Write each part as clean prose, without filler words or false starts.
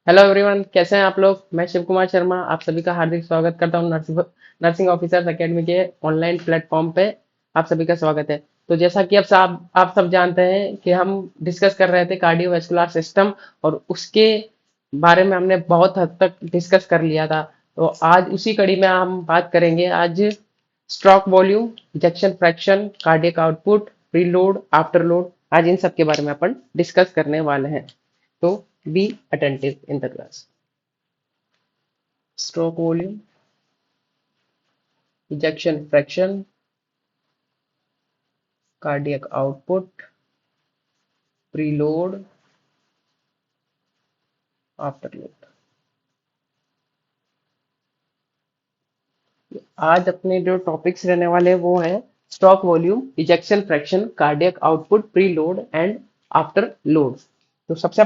Hello everyone, कैसे हैं आप लोग। मैं शिव कुमार शर्मा आप सभी का हार्दिक स्वागत करता हूं नर्सिंग ऑफिसर्स एकेडमी के ऑनलाइन प्लेटफॉर्म पे। आप सभी का स्वागत है। तो जैसा कि अब आप सब जानते हैं कि हम डिस्कस कर रहे थे कार्डियोवैस्कुलर सिस्टम, और उसके बारे में हमने बहुत हद तक डिस्कस कर लिया था। तो आज उसी कड़ी में हम बात करेंगे। आज stroke volume, ejection fraction, cardiac output, preload, after load, आज इन सब के बारे में अपन डिस्कस करने वाले हैं। तो be attentive in the class. Stroke volume, ejection fraction, cardiac output, preload, afterload. आज अपने जो टॉपिक्स रहने वाले हैं वो है stroke volume, ejection fraction, cardiac output, preload and after load. तो सबसे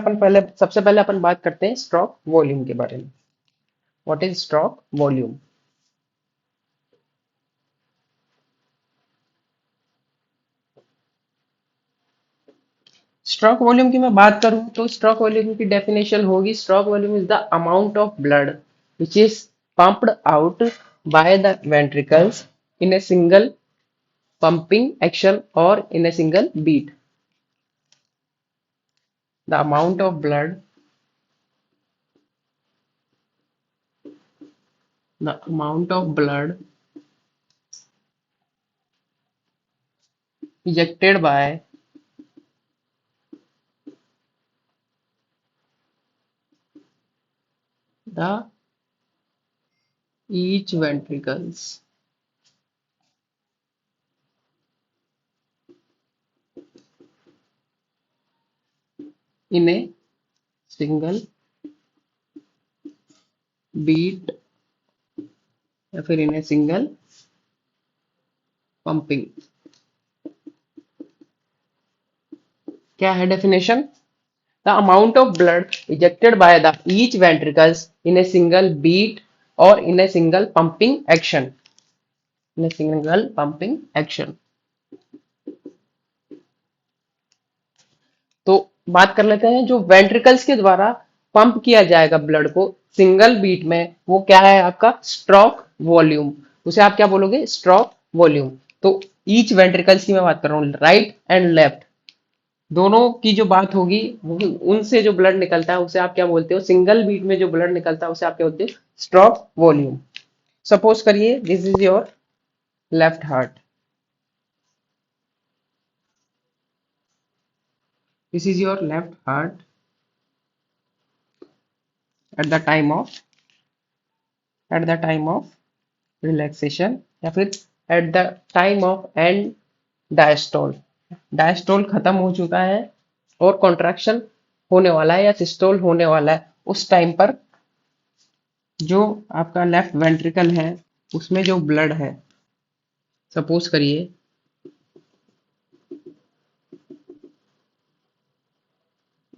पहले अपन बात करते हैं स्ट्रोक वॉल्यूम के बारे में। What is stroke volume? Stroke volume की मैं बात करूं तो स्ट्रोक वॉल्यूम की डेफिनेशन होगी, stroke volume is the amount of blood which is pumped out by the ventricles in a single pumping action or in a single beat. The amount of blood, the amount of blood ejected by the each ventricles in a single beat या फिर in a single pumping। क्या है definition? The amount of blood ejected by the each ventricles in a single beat or in a single pumping action, in a single pumping action। तो बात कर लेते हैं जो वेंट्रिकल्स के द्वारा पंप किया जाएगा ब्लड को सिंगल बीट में, वो क्या है आपका स्ट्रोक वॉल्यूम। उसे आप क्या बोलोगे? Stroke volume. तो ईच वेंट्रिकल्स की मैं बात कर रहा हूँ, राइट एंड लेफ्ट दोनों की जो बात होगी, उनसे जो ब्लड निकलता है उसे आप क्या बोलते हो? सिंगल बीट में जो ब्लड निकलता है उसे आप क्या बोलते हो? Stroke volume. सपोज करिए this is your left heart, this is your left heart eight the time of eight the time of relaxation, या फिर eight the time of and diastole. Diastole खत्म हो चुका है और कॉन्ट्रैक्शन होने वाला है या सिस्टोल होने वाला है, उस टाइम पर जो आपका लेफ्ट वेंट्रिकल है उसमें जो ब्लड है, सपोज करिए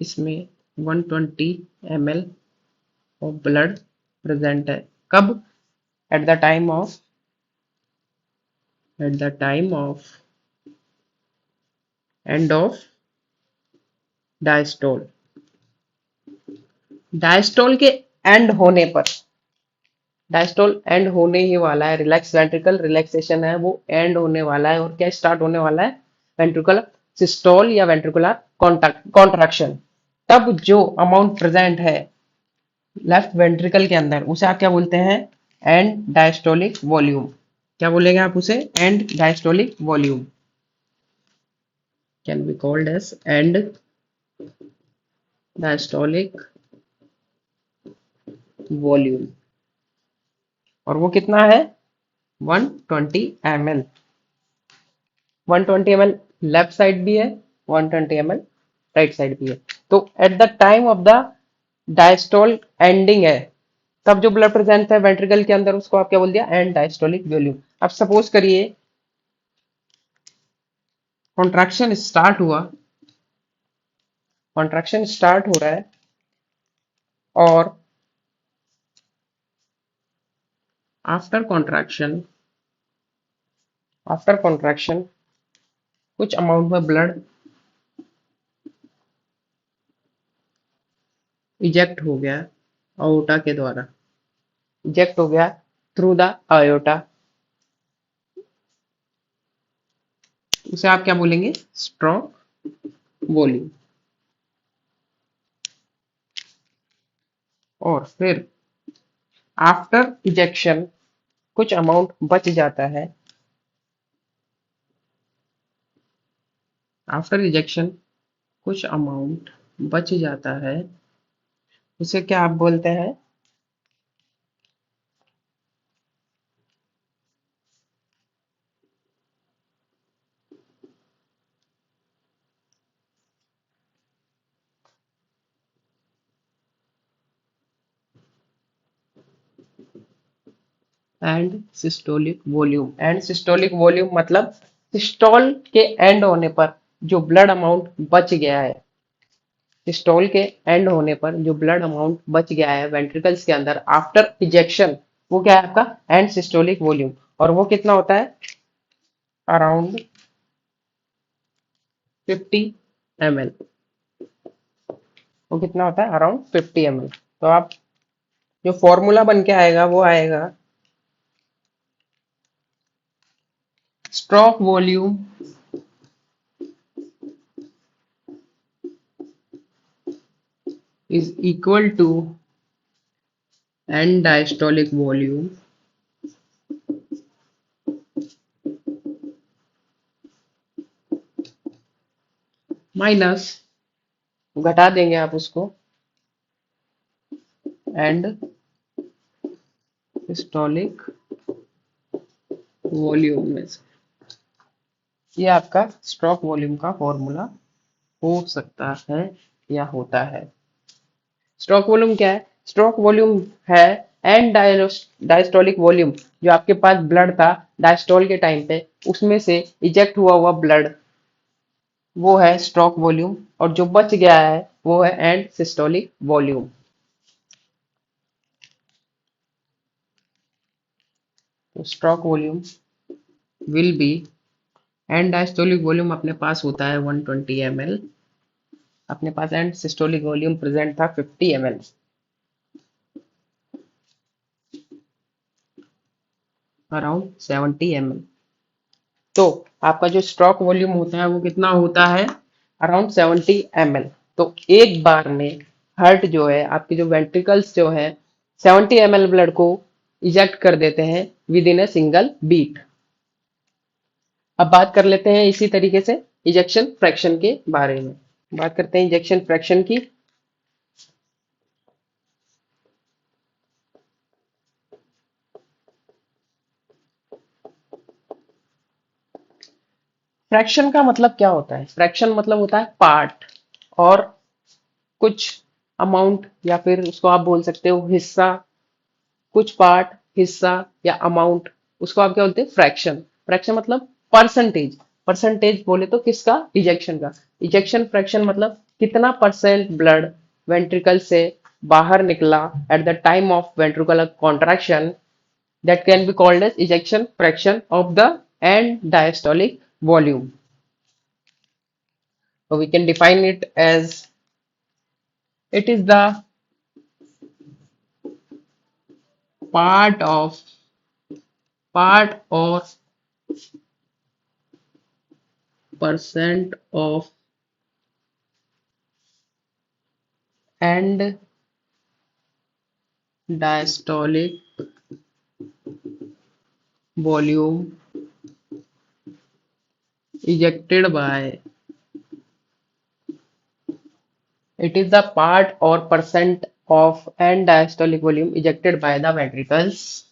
इसमें 120 ml ऑफ ब्लड प्रेजेंट है। कब? At the time of eight the time of end of diastole. Diastole के एंड होने पर, डायस्टोल एंड होने ही वाला है, रिलैक्स वेंट्रिकल रिलैक्सेशन है वो एंड होने वाला है, और क्या स्टार्ट होने वाला है? वेंट्रिकुलर सिस्टोल या वेंट्रिकुलर कॉन्ट्रैक्शन। तब जो अमाउंट प्रेजेंट है लेफ्ट वेंट्रिकल के अंदर उसे आप क्या बोलते हैं? End diastolic volume. क्या बोलेंगे आप उसे? End diastolic volume can be called as end diastolic volume. और वो कितना है? 120 ml। 120 ml लेफ्ट साइड भी है, 120 ml राइट साइड भी है। तो eight the time of the diastole ending है, तब जो ब्लड प्रेजेंट है वेंट्रिकल के अंदर उसको आप क्या बोल दिया? And diastolic volume. अब सपोज करिए कॉन्ट्रैक्शन स्टार्ट हुआ, कॉन्ट्रैक्शन स्टार्ट हो रहा है और आफ्टर कॉन्ट्रैक्शन, आफ्टर कॉन्ट्रैक्शन कुछ अमाउंट में ब्लड इजेक्ट हो गया आयोटा के द्वारा, इजेक्ट हो गया थ्रू द आयोटा, उसे आप क्या बोलेंगे? Stroke volume. और फिर आफ्टर इजेक्शन कुछ अमाउंट बच जाता है, आफ्टर इजेक्शन कुछ अमाउंट बच जाता है, उसे क्या आप बोलते हैं? And systolic volume. And systolic volume मतलब सिस्टोल के एंड होने पर जो ब्लड अमाउंट बच गया है, सिस्टोल के एंड होने पर जो ब्लड अमाउंट बच गया है वेंट्रिकल्स के अंदर आफ्टर इजेक्शन, वो क्या है आपका? And systolic volume. और वो कितना होता है? Around 50 ml। वो कितना होता है? Around 50 ml। तो आप जो फॉर्मूला बन के आएगा वो आएगा stroke volume is equal to end diastolic volume minus, घटा देंगे आप उसको, एंड सिस्टोलिक वॉल्यूम में से। ये आपका स्ट्रोक वॉल्यूम का फॉर्मूला हो सकता है या होता है। स्ट्रोक वॉल्यूम क्या है? स्ट्रोक वॉल्यूम है एंड डायस्टोलिक वॉल्यूम, जो आपके पास ब्लड था डायस्टोल के टाइम पे, उसमें से इजेक्ट हुआ हुआ ब्लड, वो है स्ट्रोक वॉल्यूम। और जो बच गया है वो है एंड सिस्टोलिक वॉल्यूम। तो stroke volume will be, and diastolic volume अपने पास होता है 120 ml, अपने पास एंड सिस्टोलिक वॉल्यूम प्रेजेंट था 50 ml, अराउंड 70 ml। तो आपका जो स्ट्रोक वॉल्यूम होता है वो कितना होता है? Around 70 ml। तो एक बार में हार्ट जो है, आपके जो वेंट्रिकल्स जो है 70 ml ब्लड को इजेक्ट कर देते हैं within a single beat. अब बात कर लेते हैं इसी तरीके से इजेक्शन फ्रैक्शन के बारे में। बात करते हैं इजेक्शन फ्रैक्शन की। फ्रैक्शन का मतलब क्या होता है? फ्रैक्शन मतलब होता है पार्ट और कुछ अमाउंट, या फिर उसको आप बोल सकते हो हिस्सा, कुछ पार्ट, हिस्सा या अमाउंट, उसको आप क्या बोलते हैं? फ्रैक्शन। फ्रैक्शन मतलब परसेंटेज। परसेंटेज बोले तो किसका? इजेक्शन का। इजेक्शन फ्रैक्शन मतलब कितना परसेंट ब्लड वेंट्रिकल से बाहर निकला eight the time of ventricular contraction, that can be called as ejection fraction of the end diastolic volume. So we can define it as it is the part of part or percent of end diastolic volume ejected by, it is the part or percent of end diastolic volume ejected by the ventricles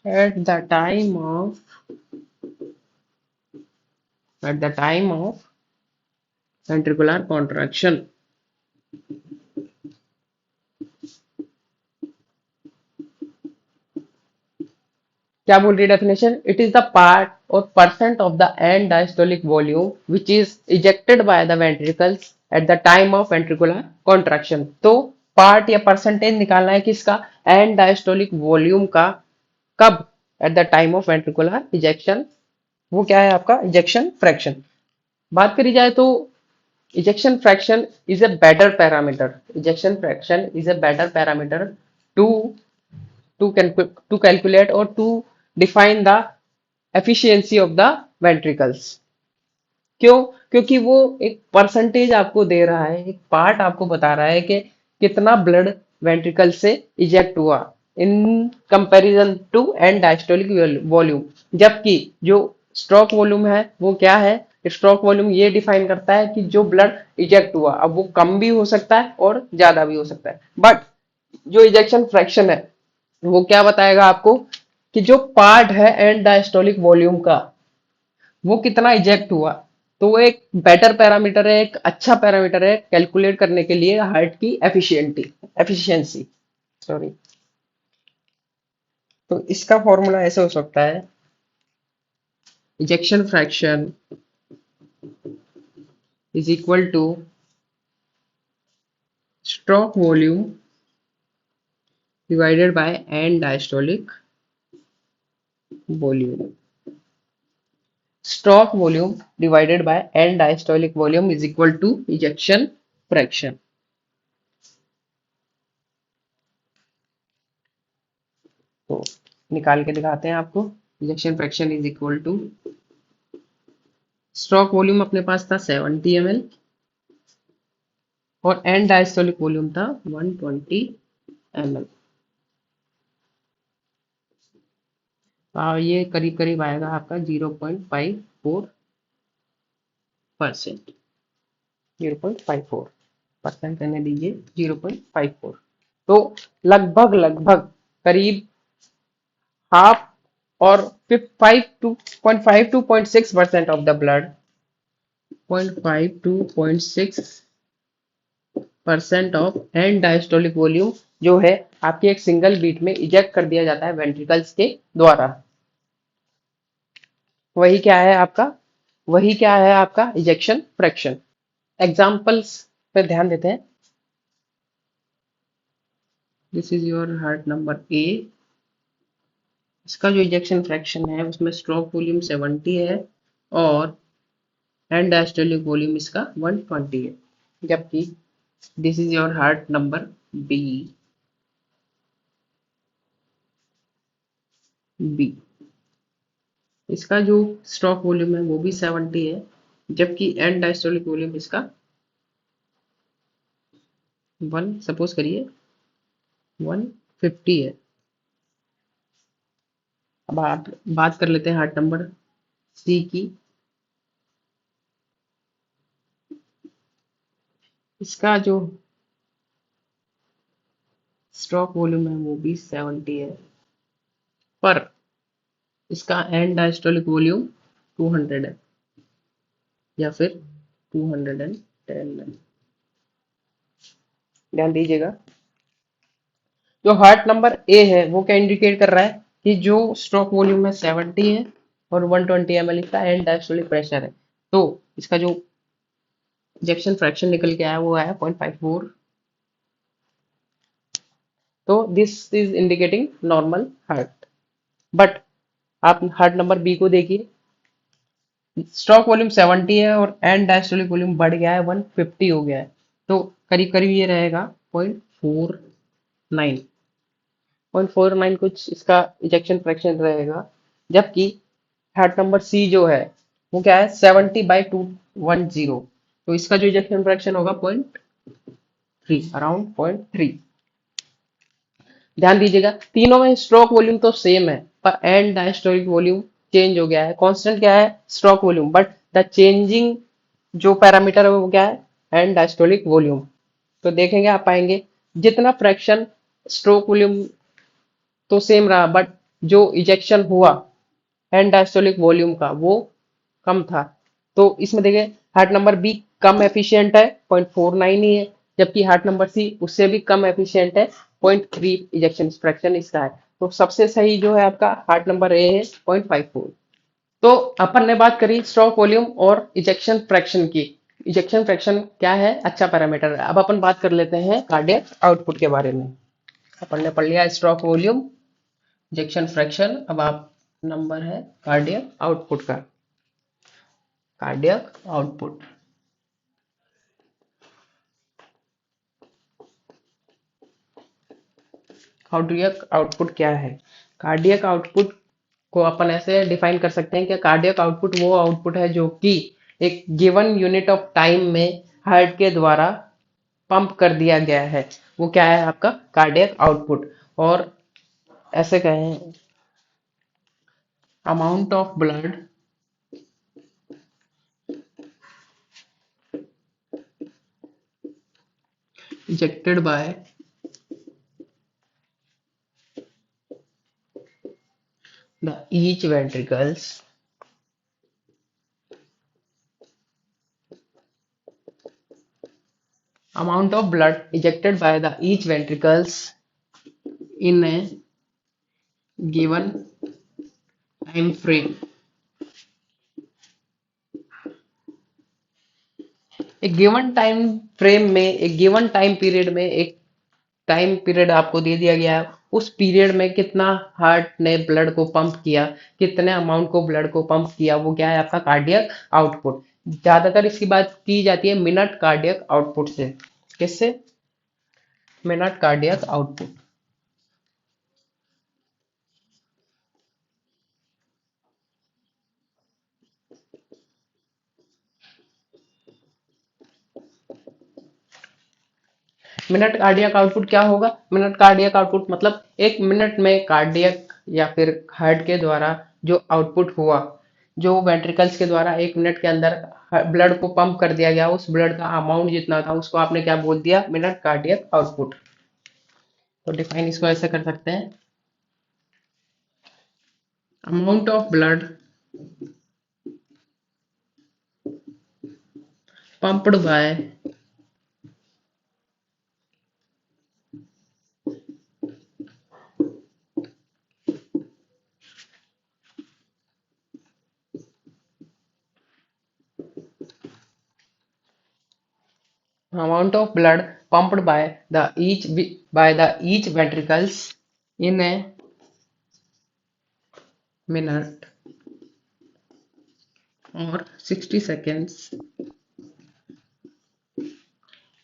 at the time of at the time of ventricular contraction. क्या बोल रही है definition? It is the part और percent of the end diastolic volume which is ejected by the ventricles at the time of ventricular contraction. तो part या percentage निकालना है किसका? एंड डायस्टोलिक वॉल्यूम का। कब? At the time of ventricular ejection. वो क्या है आपका? Ejection fraction. बात करी जाए तो ejection fraction is a better parameter. Ejection fraction is a better parameter to to calculate or to define the efficiency of the ventricles. क्यों? क्योंकि वो एक परसेंटेज आपको दे रहा है, एक पार्ट आपको बता रहा है कि कितना ब्लड वेंट्रिकल से इजेक्ट हुआ in comparison to end diastolic volume. जबकि जो स्ट्रोक वॉल्यूम है वो क्या है? स्ट्रोक वॉल्यूम ये डिफाइन करता है कि जो ब्लड इजेक्ट हुआ, अब वो कम भी हो सकता है और ज्यादा भी हो सकता है, बट जो इजेक्शन फ्रैक्शन है वो क्या बताएगा आपको कि जो पार्ट है एंड डायस्टोलिक वॉल्यूम का वो कितना इजेक्ट हुआ। तो वो एक बेटर पैरामीटर है, एक अच्छा पैरामीटर है कैलकुलेट करने के लिए हार्ट की एफिशिएंसी। सॉरी। तो इसका फॉर्मूला ऐसे हो सकता है, ejection fraction is equal two stroke volume divided by and diastolic volume. Stroke volume divided by end diastolic volume is equal to ejection fraction. तो निकाल के दिखाते हैं आपको। Ejection fraction is equal two stroke volume अपने पास था 70 ml और and diastolic volume था 120 ml। ये करीब करीब आएगा आपका 0.54%। 0.54% करने दीजिए, 0.54। तो लगभग लगभग करीब हाफ और 5 to 0.6% of the blood, 0.5 to 0.6% of and diastolic volume जो है आपकी एक सिंगल बीट में इजेक्ट कर दिया जाता है वेंट्रिकल्स के द्वारा। वही क्या है आपका? वही क्या है आपका इजेक्शन फ्रैक्शन। एग्जांपल्स पे ध्यान देते हैं। This is your heart number A. इसका जो इजेक्शन फ्रैक्शन है उसमें स्ट्रोक वॉल्यूम 70 है और एंड डायस्टोलिक वॉल्यूम इसका 120 है। जबकि this is your heart number B. B इसका जो स्ट्रोक वॉल्यूम है वो भी 70 है, जबकि एंड डायस्टोलिक वॉल्यूम इसका 1 सपोज करिए 150 है। अब आप बात कर लेते हैं हार्ट नंबर सी की। इसका जो स्ट्रोक वॉल्यूम है वो भी 70 है, पर इसका एंड डायस्टोलिक वॉल्यूम 200 है या फिर 210 है। ध्यान दीजिएगा, जो हार्ट नंबर ए है वो क्या इंडिकेट कर रहा है कि जो स्ट्रोक वॉल्यूम है 70 है और 120 ml इसका एंड डायस्टोलिक प्रेशर है। तो इसका जो इजेक्शन फ्रैक्शन निकल के आया वो आया 0.54। तो this is indicating normal heart. But आप हार्ट नंबर बी को देखिए, स्ट्रोक वॉल्यूम 70 है और एंड डायस्टोलिक वॉल्यूम बढ़ गया है, 150 हो गया है। तो करीब करीब ये रहेगा 0.49। 0.49 कुछ इसका इजेक्शन फ्रैक्शन रहेगा। जबकि हार्ट नंबर सी जो है वो क्या है 70/210। तो इसका जो इजेक्शन फ्रैक्शन होगा 0.3, अराउंड 0.3। ध्यान दीजिएगा, तीनों में स्ट्रोक वॉल्यूम तो सेम है पर एंड डायस्टोलिक वॉल्यूम चेंज हो गया है। कांस्टेंट क्या है? Stroke volume, but the changing जो पैरामीटर है वो क्या है? And diastolic volume. तो देखेंगे आप पाएंगे जितना फ्रैक्शन स्ट्रोक वॉल्यूम तो सेम रहा, बट जो इजेक्शन हुआ एंड डायस्टोलिक वॉल्यूम का वो कम था। तो इसमें देखिए हार्ट नंबर बी कम एफिशिएंट है, 0.49 ही है, जबकि हार्ट नंबर सी उससे भी कम एफिशिएंट है, 0.3 इजेक्शन फ्रैक्शन इसका है। तो सबसे सही जो है आपका हार्ट नंबर ए है 0.54। तो अपन ने बात करी स्ट्रोक वॉल्यूम और इजेक्शन फ्रैक्शन की। इजेक्शन फ्रैक्शन क्या है? अच्छा पैरामीटर है। अब अपन बात कर लेते हैं कार्डियक आउटपुट के बारे में। अपन ने पढ़ लिया स्ट्रोक वॉल्यूम, इजेक्शन फ्रैक्शन। अब आप नंबर है कार्डियक आउटपुट का। Cardiac output. कार्डियक आउटपुट क्या है? कार्डियक आउटपुट को अपन ऐसे डिफाइन कर सकते हैं कि कार्डियक आउटपुट वो आउटपुट है जो कि एक गिवन यूनिट ऑफ टाइम में हार्ट के द्वारा पंप कर दिया गया है, वो क्या है आपका कार्डियक आउटपुट। और ऐसे कहें, amount of blood ejected by the each ventricles amount of blood ejected by the each ventricles in a given time frame। एक गिवन टाइम फ्रेम में, एक गिवन टाइम पीरियड में, एक टाइम पीरियड आपको दे दिया गया है, उस पीरियड में कितना हार्ट ने ब्लड को पंप किया, कितने अमाउंट को ब्लड को पंप किया, वो क्या है आपका कार्डियक आउटपुट। ज्यादातर इसकी बात की जाती है मिनट कार्डियक आउटपुट से। किससे? Minute cardiac output. Minute cardiac output क्या होगा? मिनट कार्डियक आउटपुट मतलब एक मिनट में कार्डियक या फिर हार्ट के द्वारा जो आउटपुट हुआ, जो वेंट्रिकल्स के द्वारा एक मिनट के अंदर ब्लड को पंप कर दिया गया, उस ब्लड का अमाउंट जितना था उसको आपने क्या बोल दिया? Minute cardiac output. तो डिफाइन इसको ऐसे कर सकते हैं, amount of blood pumped by amount of blood pumped by the each ventricles in a minute or 60 seconds,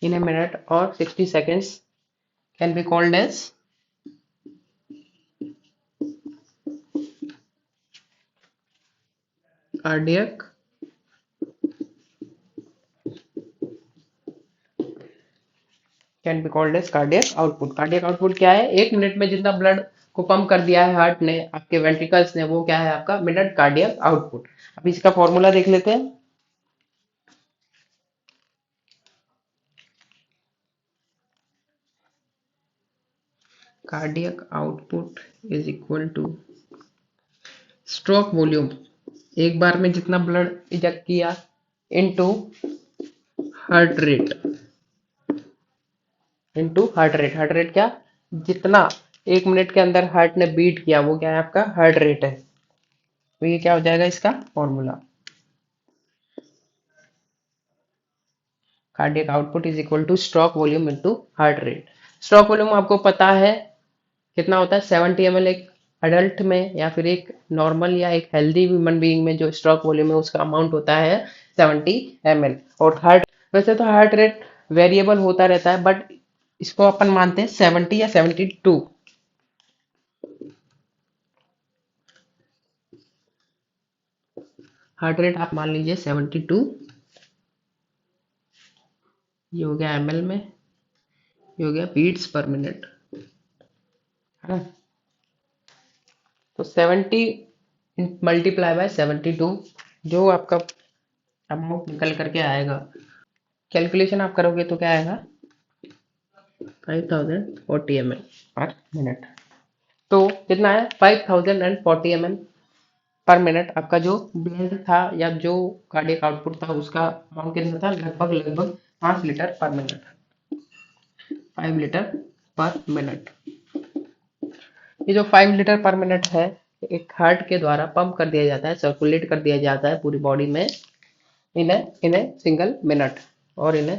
in a minute or 60 seconds can be called as cardiac cardiac output. Cardiac output क्या है? एक minute में जितना blood को pump कर दिया है heart ने, आपके वेंट्रिकल्स ने, वो क्या है आपका मिनट कार्डियक आउटपुट। अब इसका फॉर्मूला देख लेते हैं। Cardiac output is equal two stroke volume, एक बार में जितना ब्लड इजेक्ट किया, into heart rate. Heart rate क्या? जितना एक मिनट के अंदर हार्ट ने बीट किया, वो क्या है आपका हार्ट रेट है। तो ये क्या हो जाएगा इसका formula? Cardiac output is equal two stroke volume into heart rate. Stroke volume आपको पता है कितना होता है? 70 ml एक अडल्ट में, या फिर एक नॉर्मल या एक हेल्दी ह्यूमन बीइंग में जो स्ट्रोक वॉल्यूम है उसका अमाउंट होता है 70 ml। और हार्ट, वैसे तो हार्ट रेट वेरिएबल होता रहता है, बट इसको अपन मानते हैं 70 या 72। हार्ट रेट आप मान लीजिए 72, ये हो गया ml में, ये हो गया बीट्स पर मिनट, है ना। तो 70 मल्टीप्लाई बाय 72, जो आपका अमाउंट निकल करके आएगा, कैलकुलेशन आप करोगे तो क्या आएगा? 5040 ml पर मिनट। तो कितना है? 5040 ml पर मिनट आपका जो ब्लड था या जो कार्डियक आउटपुट था उसका अमाउंट कितना था? लगभग 5 लीटर पर मिनट, 5 लीटर पर मिनट। ये जो 5 लीटर पर मिनट है, एक हार्ट के द्वारा पंप कर दिया जाता है, सर्कुलेट कर दिया जाता है पूरी बॉडी में इन ए सिंगल मिनट और इन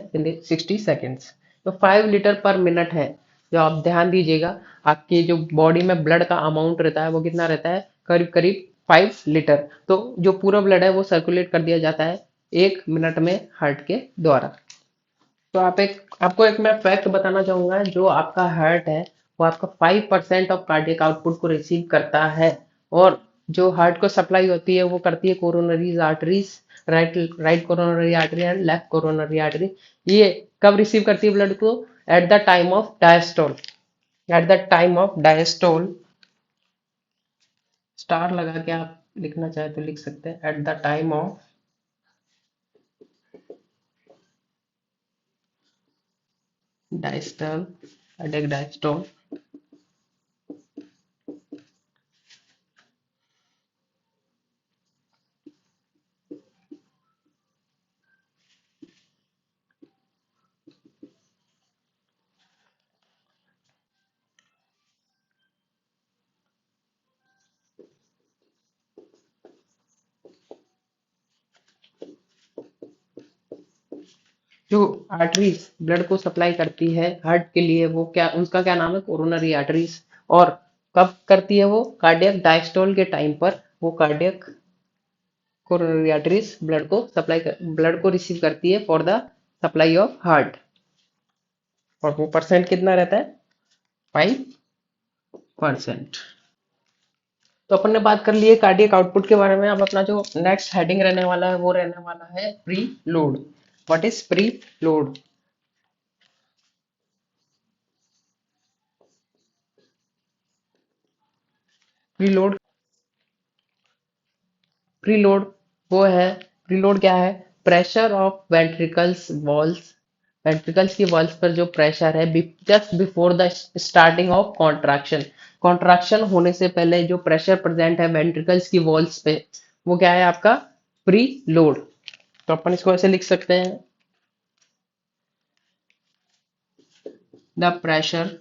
60 सेकेंड्स। तो 5 लीटर पर मिनट है, जो आप ध्यान दीजिएगा। आपकी जो बॉडी में ब्लड का अमाउंट रहता है वो कितना रहता है? करीब करीब 5 लीटर। तो जो पूरा ब्लड है वो सर्कुलेट कर दिया जाता है 1 मिनट में हार्ट के द्वारा। तो आपको एक मैं फैक्ट बताना चाहूंगा, जो आपका हार्ट है वो आपका 5% ऑफ कार्डियक आउटपुट को रिसीव करता है। और जो हार्ट को सप्लाई होती है वो करती है coronaries arteries, right right coronary artery and left coronary artery. ये कब रिसीव करती है ब्लड को? At the time of diastole. At the time of diastole, star लगा के आप लिखना चाहे तो लिख सकते हैं, at the time of diastole, cardiac diastole. जो आर्टरीज ब्लड को सप्लाई करती है हार्ट के लिए, वो क्या, उनका क्या नाम है? Coronary arteries. और कब करती है वो? कार्डियक डायस्टोल के टाइम पर वो कार्डियक कोरोनरी आर्टरीज ब्लड को रिसीव करती है for the supply of heart. और वो परसेंट कितना रहता है? 5%। तो अपन ने बात कर ली है कार्डियक आउटपुट के बारे में। अब अपना जो नेक्स्ट हेडिंग रहने वाला है वो रहने वाला है pre load. What is pre load? Pre load, preload वो है, प्रीलोड क्या है? Pressure of ventricles walls, ventricles की वॉल्स पर जो प्रेशर है just before the starting of contraction. Contraction होने से पहले जो प्रेशर प्रेजेंट है वेंट्रिकल्स की वॉल्स पे, वो क्या है आपका? Pre load. तो अपन इसको ऐसे लिख सकते हैं, द प्रेशर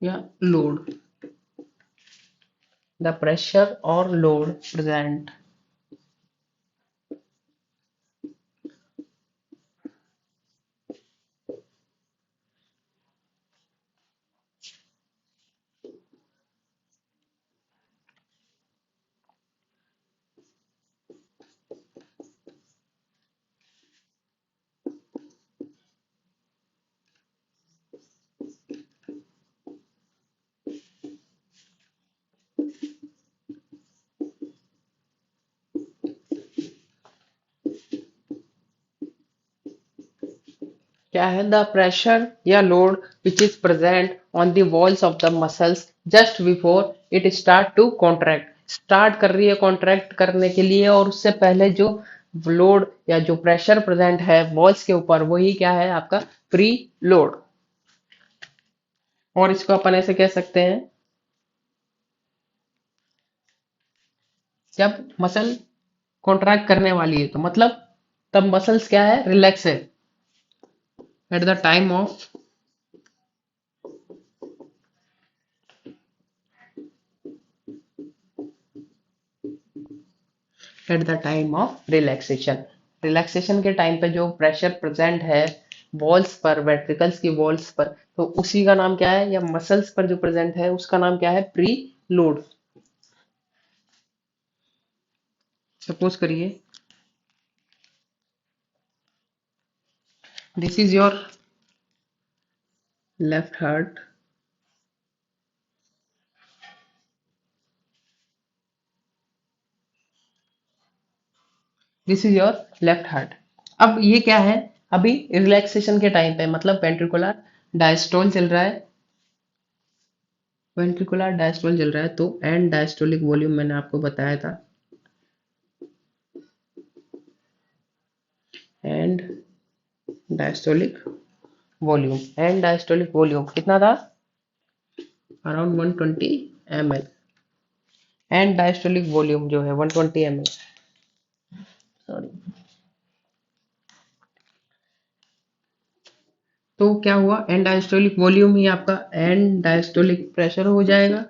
या लोड, द प्रेशर और लोड प्रेजेंट क्या है? द प्रेशर या load which is present on the walls of the muscles just before it start to contract. Start कर रही है कॉन्ट्रैक्ट करने के लिए, और उससे पहले जो लोड या जो प्रेशर प्रेजेंट है वॉल्स के ऊपर, वही क्या है आपका? Pre load. और इसको अपन ऐसे कह सकते हैं, जब मसल कॉन्ट्रैक्ट करने वाली है तो मतलब तब मसल्स क्या है? रिलैक्स है। At the time of, eight the time of relaxation, relaxation के टाइम पे जो प्रेशर प्रेजेंट है वॉल्स पर, वेंट्रिकल्स की वॉल्स पर, तो उसी का नाम क्या है? या मसल्स पर जो प्रेजेंट है उसका नाम क्या है? Pre load. सपोज करिए this is your left heart, this is your left heart. अब ये क्या है? अभी रिलैक्सेशन के टाइम पे, मतलब वेंट्रिकुलर डायस्टोल चल रहा है, वेंट्रिकुलर डायस्टोल चल रहा है, तो एंड डायस्टोलिक वॉल्यूम मैंने आपको बताया था, and diastolic volume, and diastolic volume कितना था? Around 120 ml। And diastolic volume जो है 120 ml, सॉरी। तो क्या हुआ? एंड डायस्टोलिक वॉल्यूम ही आपका एंड डायस्टोलिक प्रेशर हो जाएगा,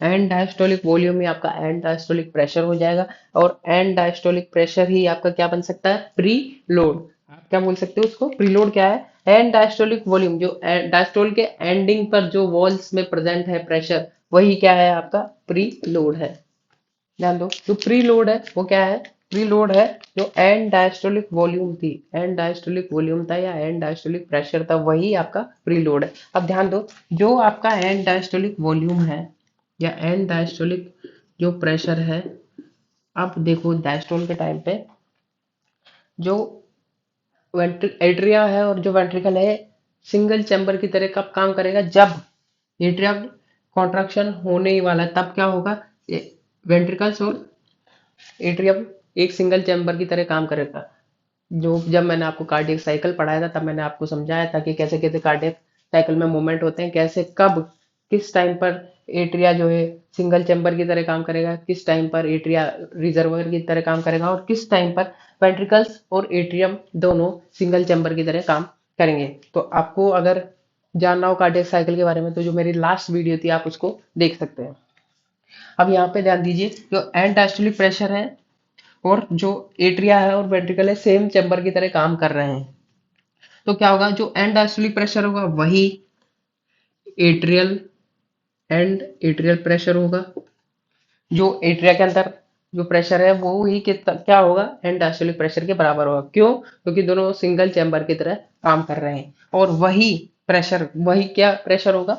एंड डायस्टोलिक वॉल्यूम ही आपका एंड डायस्टोलिक प्रेशर हो जाएगा। और एंड डायस्टोलिक प्रेशर ही आपका क्या बन सकता है? Pre load. आप क्या बोल सकते हो उसको? प्री लोड क्या है? एंड डायस्टोलिक वॉल्यूम, जो डायस्टोल के एंडिंग पर जो वॉल्स में प्रेजेंट है प्रेशर, वही क्या है आपका? प्री लोड है। ध्यान दो, जो प्री लोड है वो क्या है? प्रीलोड है जो एंड डायस्टोलिक वॉल्यूम थी, एंड डायस्टोलिक वॉल्यूम था या एंड डायस्टोलिक प्रेशर था, वही आपका प्रीलोड है। अब ध्यान दो, जो आपका एंड डायस्टोलिक वॉल्यूम है या एंड डायस्टोलिक जो प्रेशर है, अब देखो डायस्टोल के टाइम पे जो एट्रिया है और जो वेंट्रिकल है सिंगल चैम्बर की तरह कब काम करेगा, जब एट्रिया कॉन्ट्रैक्शन होने ही वाला है तब क्या होगा, वेंट्रिकल्स और एट्रियम एक सिंगल चैम्बर की तरह काम करेगा। जो जब मैंने आपको कार्डियक साइकिल पढ़ाया था तब मैंने आपको समझाया था कि कैसे कैसे कार्डियक साइकिल में मूवमेंट होते हैं, कैसे कब किस टाइम पर एट्रिया जो है सिंगल चैम्बर की तरह काम करेगा, किस टाइम पर एट्रिया रिजर्वर की तरह काम करेगा और किस टाइम पर वेंट्रिकल्स और एट्रियम दोनों सिंगल चैम्बर की तरह काम करेंगे। तो आपको अगर जानना हो कार्डियक साइकिल के बारे में तो जो मेरी लास्ट वीडियो थी आप उसको देख सकते हैं। अब यहाँ पे ध्यान दीजिए, जो एंड डायस्टोलिक प्रेशर है और जो एट्रिया है और वेंट्रिकल है सेम चैम्बर की तरह काम कर रहे हैं, तो क्या होगा, जो एंड डायस्टोलिक प्रेशर होगा वही एट्रियल एंड एट्रियल प्रेशर होगा, जो एट्रिया के अंदर जो प्रेशर है वो ही कितना क्या होगा, एंड डायस्टोलिक प्रेशर के बराबर होगा। क्यों? क्योंकि दोनों सिंगल चैम्बर की तरह काम कर रहे हैं। और वही प्रेशर, वही क्या प्रेशर होगा,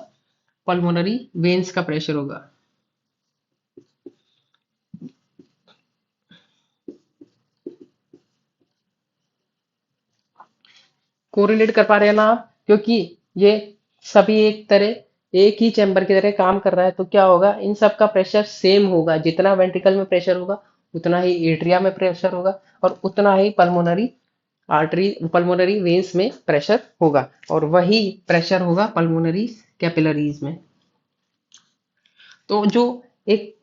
पल्मोनरी वेन्स का प्रेशर होगा। कोरिलेट कर पा रहे हैं ना आप, क्योंकि ये सभी एक ही चैम्बर की तरह काम कर रहा है, तो क्या होगा, इन सब का प्रेशर सेम होगा। जितना वेंट्रिकल में प्रेशर होगा उतना ही एट्रिया में प्रेशर होगा और उतना ही पल्मोनरी आर्टरी पल्मोनरी वेन्स में प्रेशर होगा, और वही प्रेशर होगा पल्मोनरी कैपिलरीज में। तो जो एक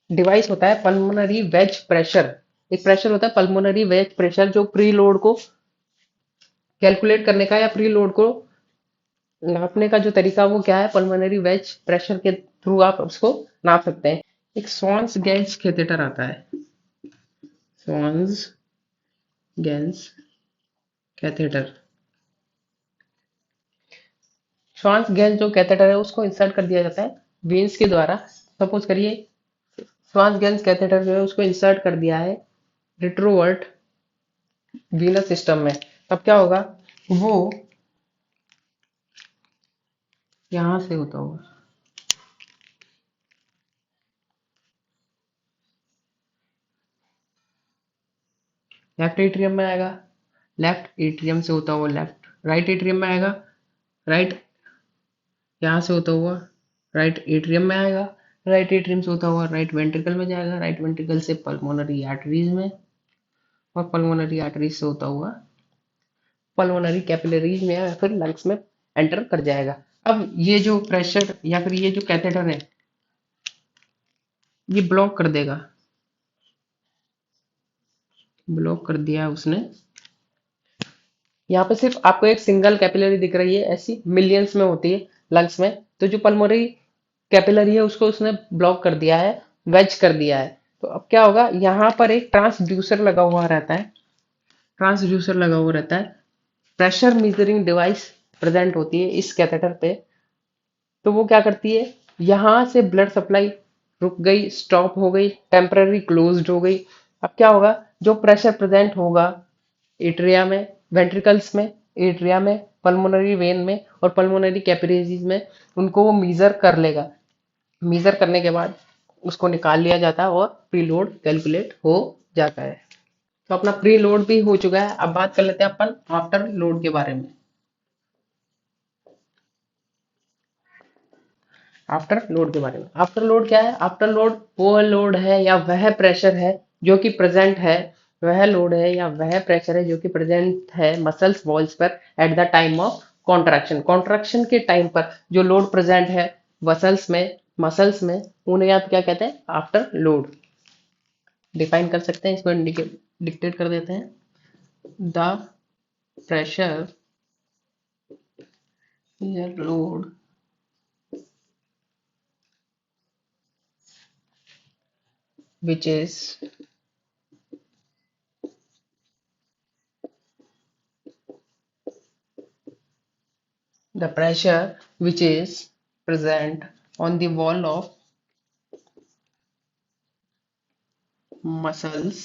डिवाइस होता है पल्मोनरी वेज प्रेशर, एक प्रेशर होता है पल्मोनरी वेज प्रेशर जो प्री लोड को कैलकुलेट करने का या प्री लोड को नापने का जो तरीका वो क्या है, पल्मोनरी वेज प्रेशर के थ्रू आप उसको नाप सकते हैं। एक स्वान्स गेंज कैथेटर आता है, स्वान्स गेंज कैथेटर। श्वास गैस जो कैथेटर है उसको इंसर्ट कर दिया जाता है वेन्स के द्वारा। सपोज करिए श्वास गैस कैथेटर जो है उसको इंसर्ट कर दिया है रिट्रोवर्ट वीनस सिस्टम में, तब क्या होगा, वो यहां से होता होगा, लेफ्ट एट्रियम में आएगा, लेफ्ट एट्रियम से होता हुआ लेफ्ट राइट एट्रियम में आएगा, राइट यहाँ से होता हुआ राइट एट्रियम में आएगा, राइट एट्रियम से होता हुआ राइट वेंट्रिकल में जाएगा, राइट वेंट्रिकल से पल्मोनरी आर्टरीज में, और पल्मोनरी आर्टरीज से होता हुआ पल्मोनरी कैपिलरीज में या फिर लंग्स में एंटर कर जाएगा। अब ये जो प्रेशर या फिर ये जो कैथेटर है ये ब्लॉक कर देगा, ब्लॉक कर दिया उसने। यहाँ पे सिर्फ आपको एक सिंगल कैपिलरी दिख रही है, ऐसी मिलियंस में होती है लंग्स में। तो जो पल्मोनरी कैपिलरी है उसको उसने ब्लॉक कर दिया है, वेज कर दिया है। तो अब क्या होगा, यहाँ पर एक ट्रांसड्यूसर लगा हुआ रहता है, ट्रांसड्यूसर लगा हुआ रहता है, प्रेशर मीजरिंग डिवाइस प्रेजेंट होती है इस कैथेटर पे। तो वो क्या करती है, यहाँ से ब्लड सप्लाई रुक गई, स्टॉप हो गई, टेम्पररी क्लोज्ड हो गई। अब क्या होगा, जो प्रेशर प्रेजेंट होगा एट्रिया में, वेंट्रिकल्स में, एट्रिया में, पल्मोनरी वेन में और पल्मोनरी कैपिलरीज में, उनको वो मीजर कर लेगा। मीजर करने के बाद उसको निकाल लिया जाता है और प्रीलोड कैलकुलेट हो जाता है। तो अपना प्रीलोड भी हो चुका है। अब बात कर लेते हैं अपन आफ्टर लोड के बारे में। आफ्टर लोड के बारे में, आफ्टर लोड क्या है, आफ्टर लोड वो लोड है या वह प्रेशर है जो कि प्रेजेंट है, वह लोड है या वह प्रेशर है जो कि प्रेजेंट है मसल्स वॉल्स पर eight the time of contraction. Contraction के टाइम पर जो लोड प्रेजेंट है मसल्स में उन्हें आप क्या कहते हैं, आफ्टर लोड। डिफाइन कर सकते हैं, इसको डिक्टेट कर देते हैं, द प्रेशर या load which is the pressure which is present on the wall of muscles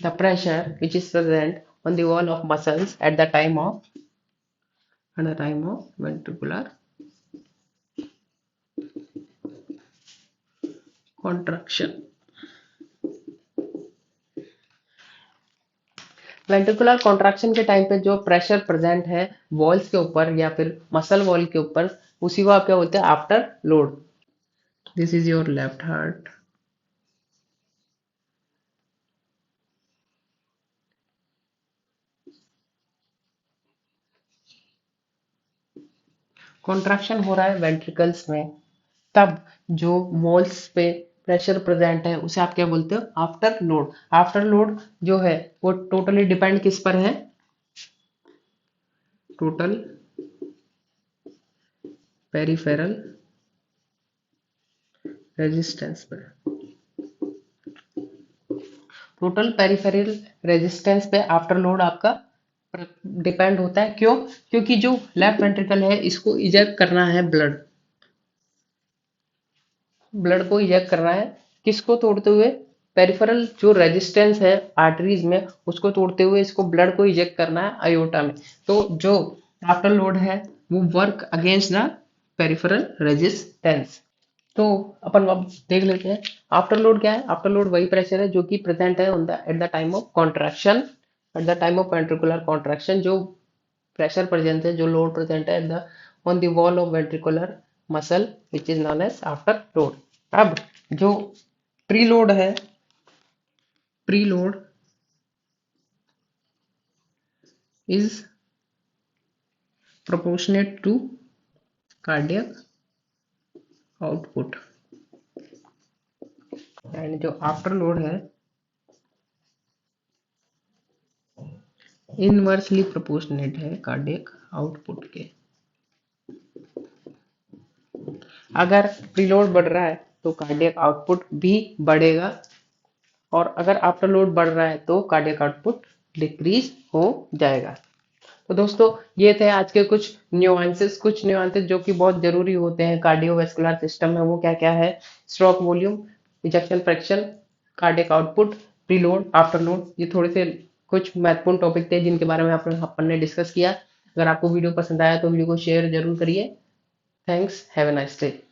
the pressure which is present on the wall of muscles at the time of ventricular contraction. Ventricular contraction के time पे जो pressure present है walls के ऊपर या फिर muscle wall के ऊपर, उसी को आप क्या बोलते हैं? After load. This is your left heart. Contraction हो रहा है वेंट्रिकल्स में, तब जो वॉल्स पे प्रेशर प्रेजेंट है उसे आप क्या बोलते हो? After load. आफ्टर लोड जो है वो टोटली डिपेंड किस पर है? टोटल पेरिफेरल रेजिस्टेंस पर. टोटल पेरिफेरल रेजिस्टेंस पे आफ्टर लोड आपका डिपेंड होता है. क्यों? क्योंकि जो लेफ्ट वेंट्रिकल है इसको इजेक्ट करना है ब्लड को इजेक्ट करना है. किसको तोड़ते हुए? पेरिफेरल जो रेजिस्टेंस है आर्टरीज में उसको तोड़ते हुए इसको ब्लड को इजेक्ट करना है आयोटा में. तो जो आफ्टर लोड है वो work against the peripheral resistance. तो अपन अब देख लेते हैं आफ्टर लोड क्या है. आफ्टर लोड वही प्रेशर है जो कि प्रेजेंट है on the at the time of contraction, at the time of ventricular contraction. जो प्रेशर प्रेजेंट है, जो लोड प्रेजेंट है at the on the wall of ventricular muscle which is known as after load. अब जो pre load है, pre load is proportionate to cardiac output and जो after load है inversely proportionate है cardiac output के. अगर preload बढ़ रहा है तो कार्डियक आउटपुट भी बढ़ेगा, और अगर आफ्टर लोड बढ़ रहा है तो कार्डियक आउटपुट डिक्रीज हो जाएगा. तो दोस्तों ये थे आज के कुछ न्यूआंसेस जो कि बहुत जरूरी होते हैं कार्डियोवैस्कुलर सिस्टम में. वो क्या क्या है? Stroke volume, ejection fraction, cardiac output, preload, after load. ये थोड़े से कुछ महत्वपूर्ण टॉपिक थे जिनके बारे में अपन ने डिस्कस किया. अगर आपको वीडियो पसंद आया तो वीडियो को शेयर जरूर करिए. Thanks, have a nice day.